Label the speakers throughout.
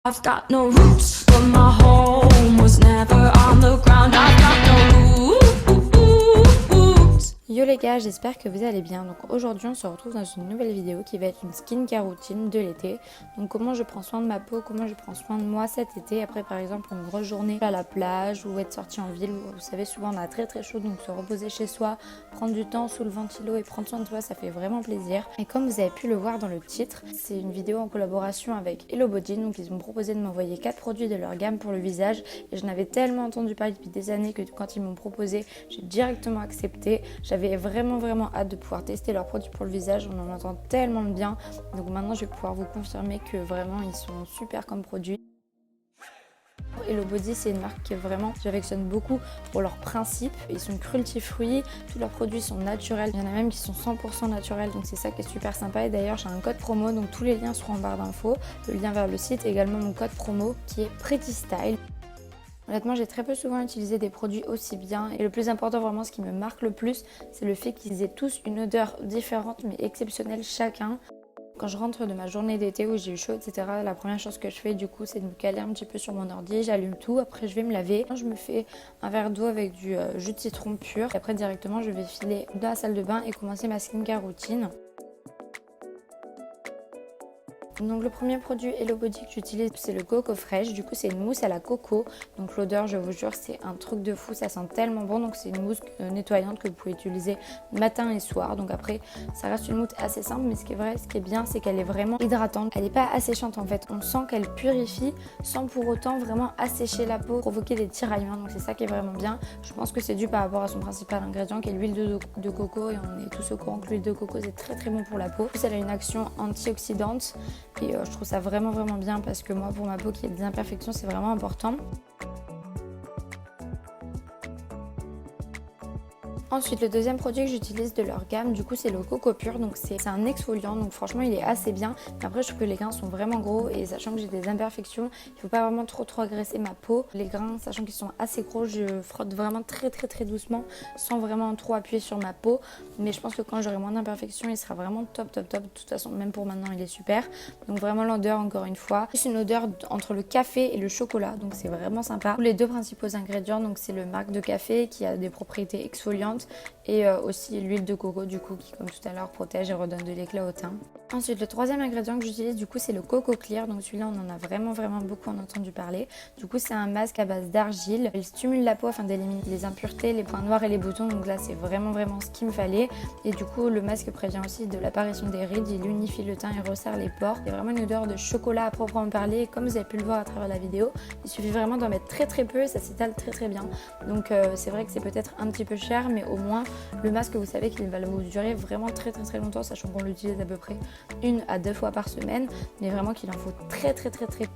Speaker 1: I've got no roots, but my home was never on the ground. I've got no roots.
Speaker 2: Yo les gars, j'espère que vous allez bien. Donc aujourd'hui on se retrouve dans une nouvelle vidéo qui va être une skincare routine de l'été. Donc comment je prends soin de ma peau, comment je prends soin de moi cet été. Après par exemple une grosse journée à la plage ou être sorti en ville. Vous savez souvent on a très chaud, donc se reposer chez soi, prendre du temps sous le ventilo et prendre soin de soi, ça fait vraiment plaisir. Et comme vous avez pu le voir dans le titre, c'est une vidéo en collaboration avec Hello Body. Donc ils m'ont proposé de m'envoyer 4 produits de leur gamme pour le visage. Et je n'avais tellement entendu parler depuis des années que quand ils m'ont proposé, j'ai directement accepté. J'avais vraiment hâte de pouvoir tester leurs produits pour le visage, on en entend tellement de bien, donc maintenant je vais pouvoir vous confirmer que vraiment ils sont super comme produits. Hello Body, c'est une marque que vraiment j'affectionne beaucoup pour leurs principes. Ils sont cruelty-free, tous leurs produits sont naturels. Il y en a même qui sont 100% naturels, donc c'est ça qui est super sympa. Et d'ailleurs, j'ai un code promo, donc tous les liens seront en barre d'infos. Le lien vers le site et également mon code promo qui est Pretty Style. Honnêtement, j'ai très peu souvent utilisé des produits aussi bien et le plus important, vraiment ce qui me marque le plus, c'est le fait qu'ils aient tous une odeur différente mais exceptionnelle chacun. Quand je rentre de ma journée d'été où j'ai eu chaud, etc., la première chose que je fais du coup, c'est de me caler un petit peu sur mon ordi, j'allume tout, après je vais me laver. Je me fais un verre d'eau avec du jus de citron pur et après directement je vais filer dans la salle de bain et commencer ma skincare routine. Donc le premier produit Hello Body que j'utilise, c'est le Coco Fresh. Du coup c'est une mousse à la coco. Donc l'odeur, je vous jure, c'est un truc de fou, ça sent tellement bon. Donc c'est une mousse nettoyante que vous pouvez utiliser matin et soir. Donc après ça reste une mousse assez simple, mais ce qui est bien, c'est qu'elle est vraiment hydratante. Elle n'est pas asséchante en fait. On sent qu'elle purifie sans pour autant vraiment assécher la peau, provoquer des tiraillements. Donc c'est ça qui est vraiment bien. Je pense que c'est dû par rapport à son principal ingrédient qui est l'huile de coco, et on est tous au courant que l'huile de coco c'est très bon pour la peau. En plus elle a une action antioxydante. Et je trouve ça vraiment bien parce que moi, pour ma peau qui a des imperfections, c'est vraiment important. Ensuite, le deuxième produit que j'utilise de leur gamme, du coup, c'est le Coco Pur. Donc c'est un exfoliant, donc franchement, il est assez bien. Mais après, je trouve que les grains sont vraiment gros et sachant que j'ai des imperfections, il ne faut pas vraiment trop agresser ma peau. Les grains, sachant qu'ils sont assez gros, je frotte vraiment très doucement sans vraiment trop appuyer sur ma peau. Mais je pense que quand j'aurai moins d'imperfections, il sera vraiment top. De toute façon, même pour maintenant, il est super. Donc vraiment l'odeur, encore une fois, c'est une odeur entre le café et le chocolat. Donc c'est vraiment sympa. Les deux principaux ingrédients, donc c'est le marc de café qui a des propriétés exfoliantes. Et aussi l'huile de coco du coup qui, comme tout à l'heure, protège et redonne de l'éclat au teint. Ensuite, le troisième ingrédient que j'utilise du coup, c'est le Coco Clear. Donc celui-là, on en a vraiment beaucoup entendu parler. Du coup, c'est un masque à base d'argile. Il stimule la peau afin d'éliminer les impuretés, les points noirs et les boutons. Donc là, c'est vraiment ce qu'il me fallait. Et du coup, le masque prévient aussi de l'apparition des rides. Il unifie le teint et resserre les pores. C'est vraiment une odeur de chocolat à proprement parler. Et comme vous avez pu le voir à travers la vidéo, il suffit vraiment d'en mettre très peu et ça s'étale très bien. Donc c'est vrai que c'est peut-être un petit peu cher, mais au moins le masque, vous savez qu'il va vous durer vraiment très longtemps, sachant qu'on l'utilise à peu près 1 à 2 fois par semaine, mais vraiment qu'il en faut très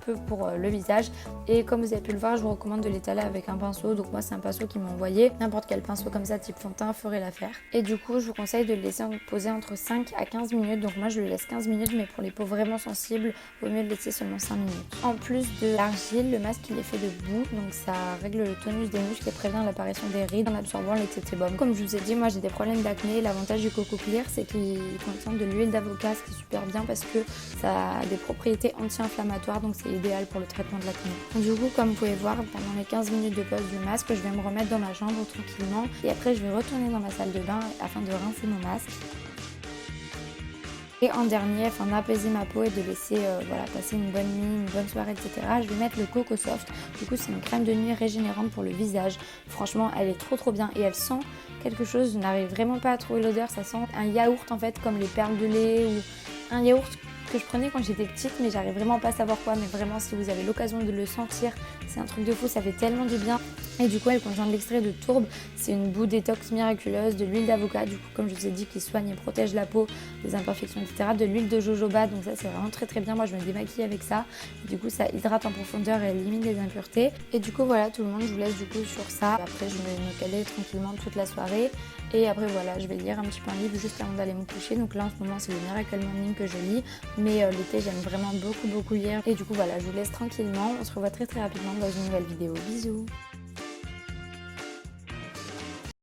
Speaker 2: peu pour le visage. Et comme vous avez pu le voir, je vous recommande de l'étaler avec un pinceau. Donc moi, c'est un pinceau qui m'a envoyé, n'importe quel pinceau comme ça type fond de teint ferait l'affaire. Et du coup, je vous conseille de le laisser poser entre 5 à 15 minutes. Donc moi, je le laisse 15 minutes, mais pour les peaux vraiment sensibles, il vaut mieux le laisser seulement 5 minutes. En plus de l'argile, le masque il est fait de boue, donc ça règle le tonus des muscles et prévient l'apparition des rides en absorbant l'excès de sébum. Comme je vous ai dit, moi j'ai des problèmes d'acné. L'avantage du Coco Clear, c'est qu'il contient de l'huile d'avocat, ce qui est super bien parce que ça a des propriétés anti-inflammatoires, donc c'est idéal pour le traitement de l'acné. Du coup, comme vous pouvez voir, pendant les 15 minutes de pause du masque, je vais me remettre dans ma chambre tranquillement et après je vais retourner dans ma salle de bain afin de rincer mon masque. Et en dernier, afin d'apaiser ma peau et de laisser passer une bonne nuit, une bonne soirée, etc., je vais mettre le Coco Soft. Du coup, c'est une crème de nuit régénérante pour le visage. Franchement, elle est trop bien et elle sent quelque chose. Je n'arrive vraiment pas à trouver l'odeur. Ça sent un yaourt en fait, comme les perles de lait ou un yaourt que je prenais quand j'étais petite, mais j'arrive vraiment pas à savoir quoi. Mais vraiment, si vous avez l'occasion de le sentir, c'est un truc de fou, ça fait tellement du bien. Et du coup, elle contient de l'extrait de tourbe. C'est une boue détox miraculeuse, de l'huile d'avocat, du coup, comme je vous ai dit, qui soigne et protège la peau des imperfections, etc. De l'huile de jojoba, donc ça, c'est vraiment très bien. Moi, je me démaquille avec ça. Et du coup, ça hydrate en profondeur et élimine les impuretés. Et du coup, voilà, tout le monde, je vous laisse du coup sur ça. Après, je vais me caler tranquillement toute la soirée. Et après, voilà, je vais lire un petit peu un livre juste avant d'aller me coucher. Donc là, en ce moment, c'est le Miracle Morning que je lis. Mais l'été, j'aime vraiment beaucoup lire. Et du coup, voilà, je vous laisse tranquillement. On se revoit très rapidement dans une nouvelle vidéo. Bisous!